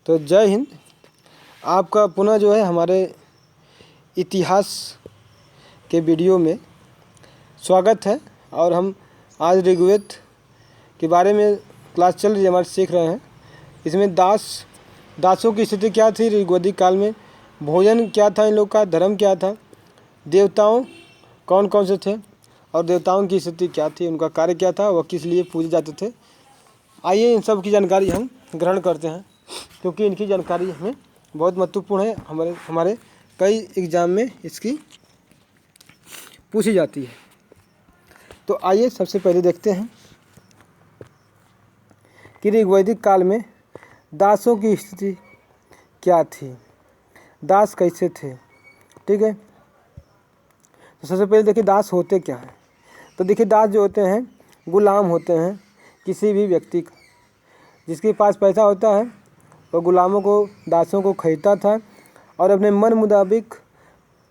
तो जय हिंद। आपका पुनः जो है हमारे इतिहास के वीडियो में स्वागत है। और हम आज ऋग्वेद के बारे में क्लास चल रही है हमारे, सीख रहे हैं। इसमें दासों की स्थिति क्या थी ऋग्वैदिक काल में, भोजन क्या था इन लोग का, धर्म क्या था, देवताओं कौन कौन से थे और देवताओं की स्थिति क्या थी, उनका कार्य क्या था, वह किस लिए पूजे जाते थे। आइए इन सब की जानकारी हम ग्रहण करते हैं, क्योंकि इनकी जानकारी हमें बहुत महत्वपूर्ण है। हमारे कई एग्ज़ाम में इसकी पूछी जाती है। तो आइए सबसे पहले देखते हैं कि ऋग्वैदिक काल में दासों की स्थिति क्या थी, दास कैसे थे। ठीक है, तो सबसे पहले देखिए दास होते क्या हैं। तो देखिए दास जो होते हैं गुलाम होते हैं किसी भी व्यक्ति का। जिसके पास पैसा होता है वो गुलामों को, दासों को खरीदता था और अपने मन मुताबिक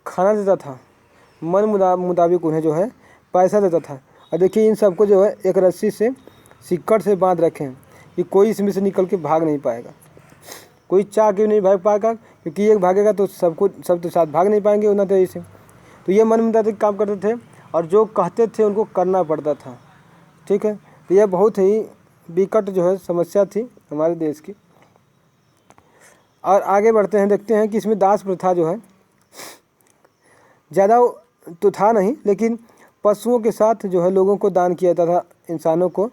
खाना देता था, मन मुताबिक उन्हें जो है पैसा देता था। और देखिए इन सबको जो है एक रस्सी से सिक्कड़ से बांध रखे हैं कि कोई इसमें से निकल के भाग नहीं पाएगा, कोई चाह के नहीं भाग पाएगा, क्योंकि एक भागेगा तो सब तो साथ भाग नहीं पाएंगे उतना तेजी से। तो ये मन मुताबिक काम करते थे और जो कहते थे उनको करना पड़ता था। ठीक है, तो यह बहुत ही विकट जो है समस्या थी हमारे देश की। और आगे बढ़ते हैं, देखते हैं कि इसमें दास प्रथा जो है ज़्यादा तो था नहीं, लेकिन पशुओं के साथ जो है लोगों को दान किया जाता था, इंसानों को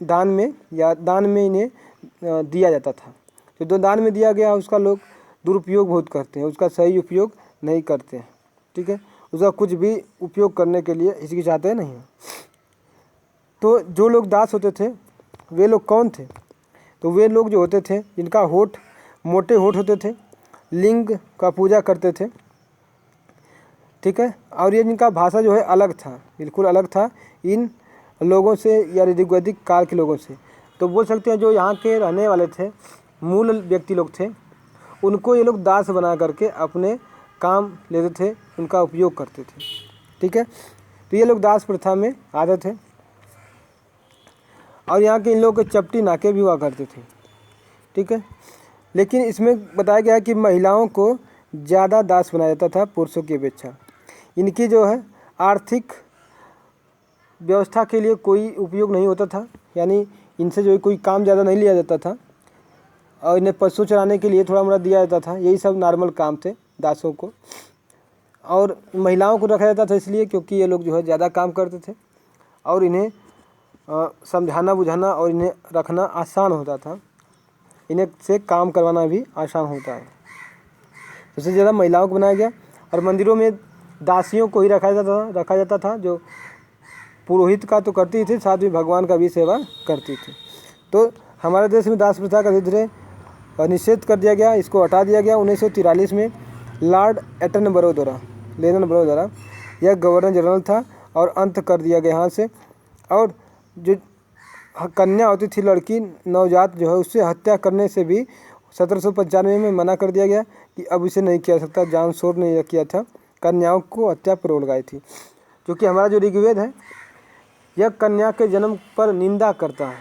दान में इन्हें दिया जाता था। जो दान में दिया गया उसका लोग दुरुपयोग बहुत करते हैं, उसका सही उपयोग नहीं करते हैं। ठीक है, उसका कुछ भी उपयोग करने के लिए हिचकिचाते नहीं हैं। तो जो लोग दास होते थे वे लोग कौन थे? तो वे लोग जो होते थे जिनका होठ मोटे होठ होते थे, लिंग का पूजा करते थे। ठीक है, और ये जिनका भाषा जो है अलग था, बिल्कुल अलग था इन लोगों से या ऋग्वैदिक काल के लोगों से। तो बोल सकते हैं जो यहाँ के रहने वाले थे, मूल व्यक्ति लोग थे, उनको ये लोग दास बना करके अपने काम लेते थे, उनका उपयोग करते थे। ठीक है, तो ये लोग दास प्रथा में आते थे। और यहाँ के इन लोगों के चपटी नाके भी हुआ करते थे। ठीक है, लेकिन इसमें बताया गया है कि महिलाओं को ज़्यादा दास बनाया जाता था पुरुषों की अपेक्षा। इनकी जो है आर्थिक व्यवस्था के लिए कोई उपयोग नहीं होता था, यानी इनसे जो है कोई काम ज़्यादा नहीं लिया जाता था। और इन्हें पशु चराने के लिए थोड़ा मोड़ा दिया जाता था, यही सब नॉर्मल काम थे दासों को। और महिलाओं को रखा जाता था इसलिए क्योंकि ये लोग जो है ज़्यादा काम करते थे और इन्हें समझाना बुझाना और इन्हें रखना आसान होता था, इन्हें से काम करवाना भी आसान होता है। सबसे ज़्यादा महिलाओं को बनाया गया। और मंदिरों में दासियों को ही रखा जाता था, जो पुरोहित का तो करती थी, साथ में भगवान का भी सेवा करती थी। तो हमारे देश में दास प्रथा का धीरे धीरे निषेध कर दिया गया, इसको हटा दिया गया 1943 में लॉर्ड एटनबरो द्वारा। यह गवर्नर जनरल था और अंत कर दिया गया यहाँ से। और जो कन्या होती थी, लड़की नवजात जो है, उससे हत्या करने से भी 1795 में मना कर दिया गया कि अब इसे नहीं किया सकता। जॉन शोर ने यह किया था, कन्याओं को हत्या पर रोक लगाई थी। क्योंकि हमारा जो ऋग्वेद है यह कन्या के जन्म पर निंदा करता है,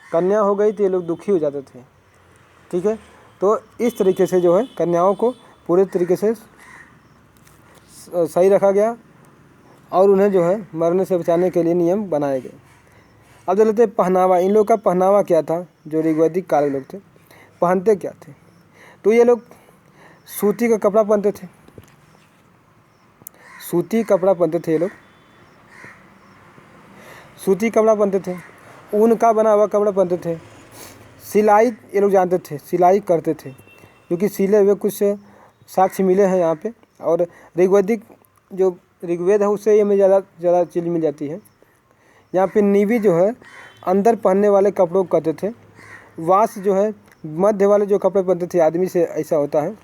कन्या हो गई तो ये लोग दुखी हो जाते थे। ठीक है, तो इस तरीके से जो है कन्याओं को पूरे तरीके से सही रखा गया और उन्हें जो है मरने से बचाने के लिए नियम बनाए गए। अब देख लेते हैं पहनावा। इन लोग का पहनावा क्या था? जो ऋग्वैदिक काल के लोग थे पहनते क्या थे? तो ये लोग सूती का कपड़ा पहनते थे, सूती कपड़ा पहनते थे, ये लोग सूती कपड़ा पहनते थे, ऊन का बना हुआ कपड़ा पहनते थे। सिलाई ये लोग जानते थे, सिलाई करते थे, क्योंकि सिले हुए कुछ साक्ष्य मिले हैं यहाँ पे। और ऋग्वैदिक जो ऋग्वेद है उससे ये में ज़्यादा चीज़ मिल जाती है। यहाँ पे नीवी जो है अंदर पहनने वाले कपड़ों को कहते थे। वास जो है मध्य वाले जो कपड़े पहनते थे आदमी से, ऐसा होता है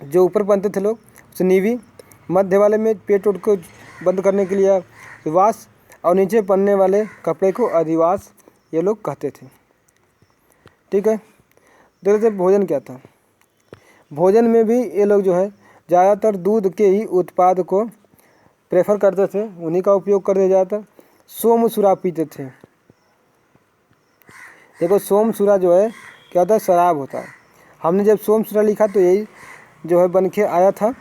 जो ऊपर पहनते थे लोग उसे नीवी, मध्य वाले में पेट उट को बंद करने के लिए वास, और नीचे पहनने वाले कपड़े को अधिवास ये लोग कहते थे। ठीक है, देखते भोजन क्या था। भोजन में भी ये लोग जो है ज़्यादातर दूध के ही उत्पाद को प्रेफर करते थे, उन्हीं का उपयोग करते ज़्यादातर। सोमसुरा पीते थे। देखो सोमसुरा जो है क्या होता है, शराब होता है। हमने जब सोमसूरा लिखा तो यही जो है बन के आया था,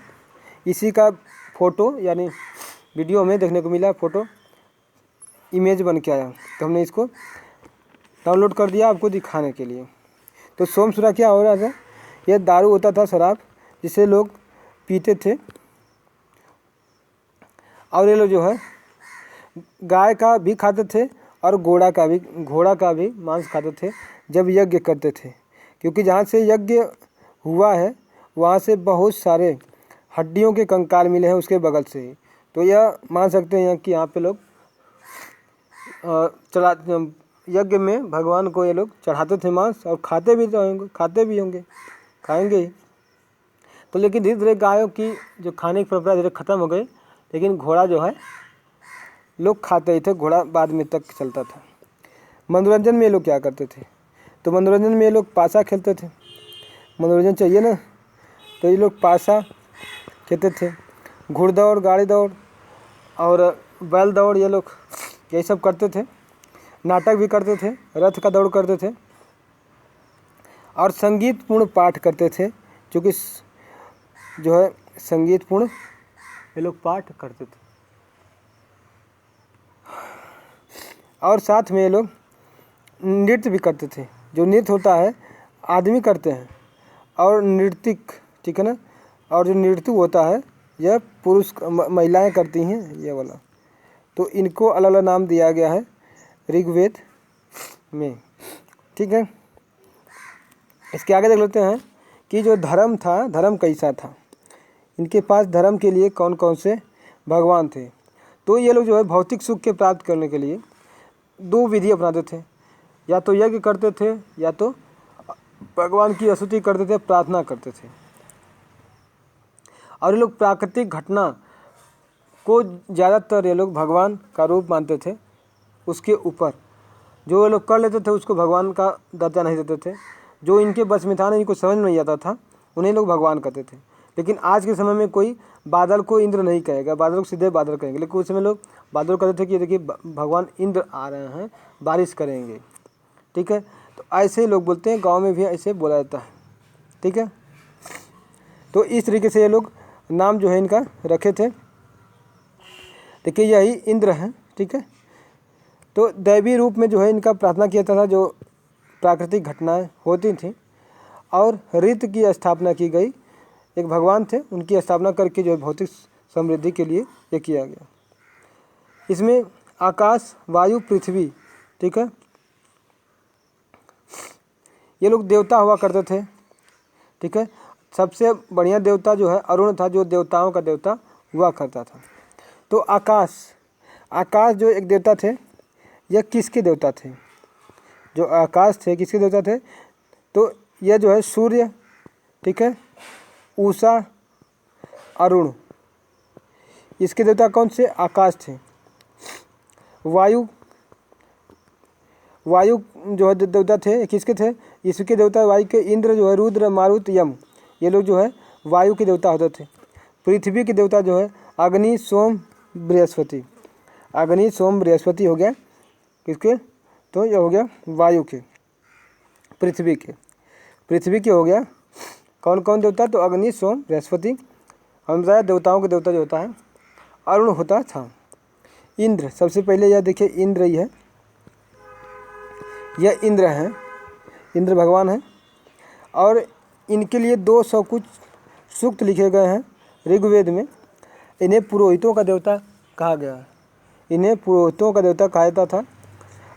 इसी का फ़ोटो यानी वीडियो में देखने को मिला, फ़ोटो इमेज बन के आया, तो हमने इसको डाउनलोड कर दिया आपको दिखाने के लिए। तो सोमसूरा क्या हो रहा था, यह दारू होता था, शराब, जिसे लोग पीते थे। और ये लोग जो है गाय का भी खाते थे और घोड़ा का भी मांस खाते थे जब यज्ञ करते थे, क्योंकि जहाँ से यज्ञ हुआ है वहाँ से बहुत सारे हड्डियों के कंकाल मिले हैं उसके बगल से ही। तो यह मान सकते हैं कि यहाँ पे लोग चढ़ा यज्ञ में भगवान को ये लोग चढ़ाते थे मांस, और खाते भी होंगे, खाएंगे ही। तो लेकिन धीरे धीरे गायों की जो खाने की परंपरा धीरे ख़त्म हो गई, लेकिन घोड़ा जो है लोग खाते ही थे, घोड़ा बाद में तक चलता था। मनोरंजन में ये लोग क्या करते थे, तो मनोरंजन में ये लोग पासा खेलते थे। मनोरंजन चाहिए ना, तो ये लोग पासा खेलते थे, घुड़दौड़, गाड़ी दौड़ और बैल दौड़, ये लोग यही सब करते थे। नाटक भी करते थे, रथ का दौड़ करते थे और संगीतपूर्ण पाठ करते थे, क्योंकि जो है संगीतपूर्ण ये लोग पाठ करते थे। और साथ में ये लोग नृत्य भी करते थे। जो नृत्य होता है आदमी करते हैं और नृतिक, ठीक है ना, और जो नृत्य होता है यह पुरुष महिलाएं करती हैं, ये वाला। तो इनको अलग अलग नाम दिया गया है ऋग्वेद में, ठीक है। इसके आगे देख लेते हैं कि जो धर्म था, धर्म कैसा था, इनके पास धर्म के लिए कौन कौन से भगवान थे। तो ये लोग जो है भौतिक सुख के प्राप्त करने के लिए दो विधि अपनाते थे, या तो यज्ञ करते थे या तो भगवान की स्तुति करते थे, प्रार्थना करते थे। और ये लोग प्राकृतिक घटना को ज़्यादातर ये लोग भगवान का रूप मानते थे, उसके ऊपर जो ये लोग कर लेते थे उसको भगवान का दर्जा नहीं देते थे। जो इनके बस में था ना, इनको समझ में नहीं आता था, उन्हें लोग भगवान कहते थे। लेकिन आज के समय में कोई बादल को इंद्र नहीं कहेगा, बादल को सीधे बादल कहेंगे। लेकिन उस समय लोग बादल कहते थे कि देखिए भगवान इंद्र आ रहे हैं, बारिश करेंगे, ठीक है। तो ऐसे ही लोग बोलते हैं, गांव में भी ऐसे बोला जाता है, ठीक है। तो इस तरीके से ये लोग नाम जो है इनका रखे थे। देखिए यही इंद्र हैं, ठीक है। तो दैवी रूप में जो है इनका प्रार्थना किया जाता था, जो प्राकृतिक घटनाएं होती थी, और ऋतु की स्थापना की गई। एक भगवान थे, उनकी स्थापना करके जो है भौतिक समृद्धि के लिए ये किया गया। इसमें आकाश, वायु, पृथ्वी, ठीक है, ये लोग देवता हुआ करते थे, ठीक है। सबसे बढ़िया देवता जो है अरुण था, जो देवताओं का देवता हुआ करता था। तो आकाश, आकाश जो एक देवता थे, यह किसके देवता थे? जो आकाश थे किसके देवता थे? तो यह जो है सूर्य, ठीक है, उषा, अरुण, इसके देवता कौन से? आकाश थे। वायु, वायु जो है देवता थे, किसके थे? इसके देवता वायु के इंद्र जो है, रुद्र, मारुत, यम, ये लोग जो है वायु के देवता होते थे। पृथ्वी के देवता जो है अग्नि, सोम, बृहस्पति। अग्नि, सोम, बृहस्पति हो गया किसके? तो ये हो गया वायु के, पृथ्वी के। पृथ्वी के हो गया कौन कौन देवता? तो अग्नि, सोम, बृहस्पति। हम बताया देवताओं के देवता जो होता है अरुण होता था। इंद्र, सबसे पहले यह देखिए इंद्र ही है, यह इंद्र हैं, इंद्र भगवान हैं। और इनके लिए 200 कुछ सूक्त लिखे गए हैं ऋग्वेद में। इन्हें पुरोहितों का देवता कहा गया है, इन्हें पुरोहितों का देवता कहा जाता था।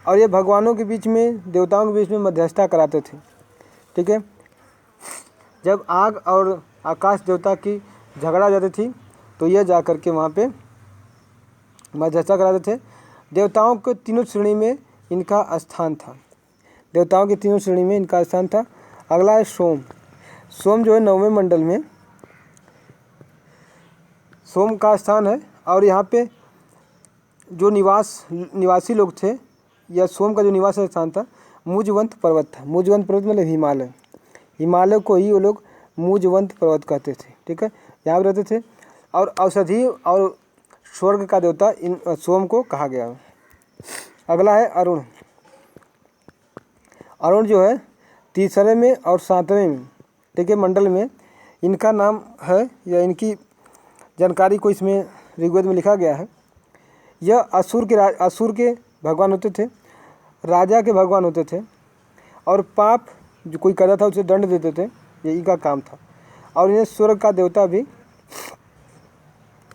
और ये भगवानों के बीच में, देवताओं के बीच में मध्यस्थता कराते थे, ठीक है। जब आग और आकाश देवता की झगड़ा जाती थी तो ये जा कर के वहाँ पे मध्यस्थता कराते थे। देवताओं के तीनों श्रेणी में इनका स्थान था, देवताओं की तीनों श्रेणी में इनका स्थान था। अगला है सोम। सोम जो है 9वें मंडल में सोम का स्थान है। और यहाँ पे जो निवासी लोग थे, या सोम का जो निवास स्थान था मुजवंत पर्वत था। मुजवंत पर्वत मतलब हिमालय, हिमालय को ही वो लोग मुजवंत पर्वत कहते थे, ठीक है, यहाँ पे रहते थे। और औषधि और स्वर्ग का देवता इन सोम को कहा गया है। अगला है अरुण। अरुण जो है तीसरे में और सातवें में, ठीक है, मंडल में इनका नाम है या इनकी जानकारी को इसमें ऋग्वेद में लिखा गया है। यह असुर के भगवान होते थे, राजा के भगवान होते थे, और पाप जो कोई करता था उसे दंड देते थे, ये इनका काम था। और इन्हें स्वर्ग का देवता भी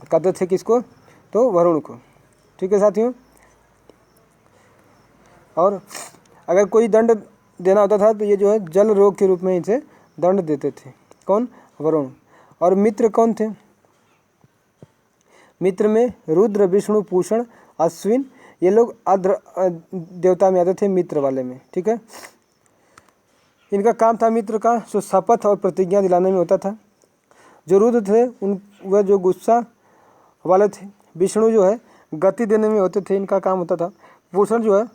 कहते थे, किसको? तो वरुण को, ठीक है साथियों। और अगर कोई दंड देना होता था तो ये जो है जल रोग के रूप में इसे दंड देते थे। कौन? वरुण। और मित्र कौन थे? मित्र में रुद्र, विष्णु, पूषण, अश्विन, ये लोग आद्र देवता में आते थे, मित्र वाले में, ठीक है। इनका काम था मित्र का जो शपथ और प्रतिज्ञा दिलाने में होता था। जो रुद्र थे वह जो गुस्सा वाले थे। विष्णु जो है गति देने में होते थे, इनका काम होता था। पूषण जो है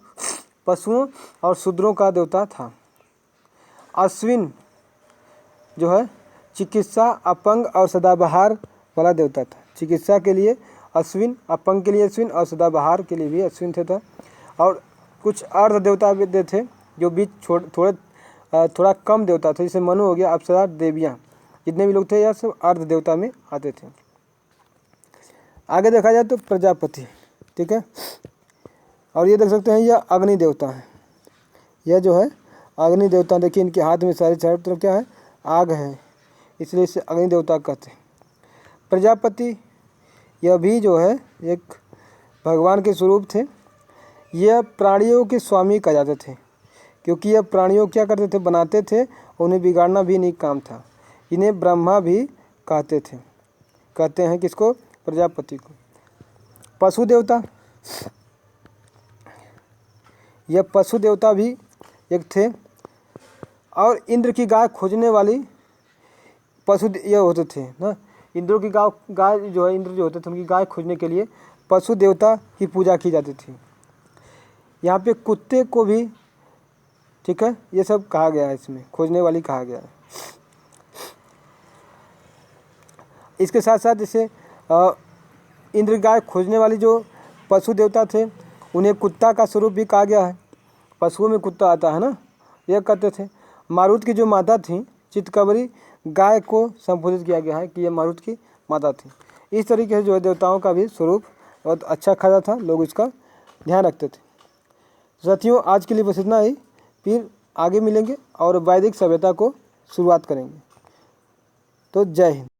पशुओं और शूद्रों का देवता था। अश्विन जो है चिकित्सा, अपंग और सदाबहार वाला देवता था। चिकित्सा के लिए अश्विन, अपंग के लिए अश्विन और सदाबहार के लिए भी अश्विन थे। और कुछ अर्ध देवता भी थे जो बीच थोड़ा कम देवता थे, जैसे मनु हो गया, अप्सरा, देवियाँ, जितने भी लोग थे यह सब अर्ध देवता में आते थे। आगे देखा जाए तो प्रजापति, ठीक है। और ये देख सकते हैं यह अग्नि देवता है। यह जो है अग्नि देवता, देखिए इनके हाथ में सारे चारों तरफ क्या है? आग है, इसलिए इसे अग्नि देवता कहते हैं। प्रजापति यह भी जो है एक भगवान के स्वरूप थे। यह प्राणियों के स्वामी कहा जाते थे, क्योंकि यह प्राणियों क्या करते थे? बनाते थे, उन्हें बिगाड़ना भी नहीं काम था। इन्हें ब्रह्मा भी कहते थे। कहते हैं किसको? प्रजापति को। पशु देवता, यह पशु देवता भी एक थे। और इंद्र की गाय खोजने वाली पशु यह होते थे ना। इंद्रों की गाय जो है, इंद्र जो होते थे उनकी गाय खोजने के लिए पशु देवता की पूजा की जाती थी। यहाँ पे कुत्ते को भी, ठीक है, ये सब कहा गया है, इसमें खोजने वाली कहा गया है। इसके साथ साथ जैसे इंद्र गाय खोजने वाली जो पशु देवता थे उन्हें कुत्ता का स्वरूप भी कहा गया है। पशुओं में कुत्ता आता है ना, यह कहते थे। मारुत की जो माता थी चितकबरी गाय को संबोधित किया गया है कि यह मारुत की माता थी। इस तरीके से जो है देवताओं का भी स्वरूप बहुत अच्छा खासा था, लोग इसका ध्यान रखते थे। साथियों आज के लिए बस इतना ही, फिर आगे मिलेंगे और वैदिक सभ्यता को शुरुआत करेंगे। तो जय हिंद।